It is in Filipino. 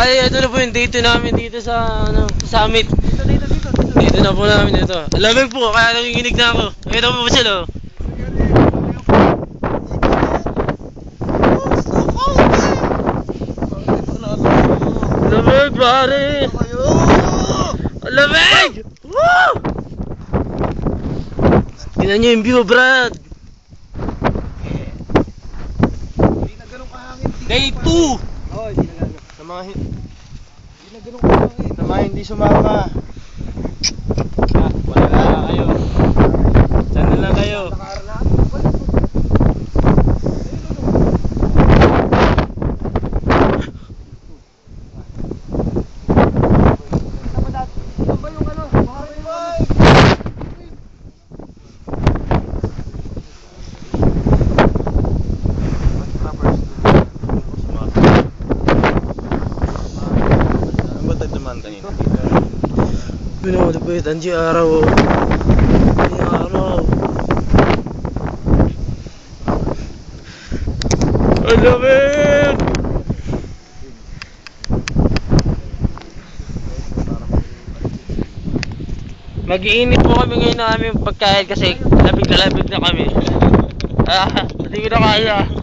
Bali, ito na po yung date namin dito sa summit. Dito. Dito na po namin ito. Lamig po, kaya nanginginig na ako. Ito po sila. Lamig, pare! Lamig! Woo! Tingnan nyo yung view, Brad. Hindi na ganun kahangin. Day 2! Oo, hindi na ganun. Hindi na ganun kahangin. Sa mga hindi sumama. Wala na kayo. Saan na lang kayo? Pinulupit, anji araw. Anji araw. Ang lamig! Mag-iinit po kami ngayon na aming pagkain kasi labig na kami. Hindi ko na kaya.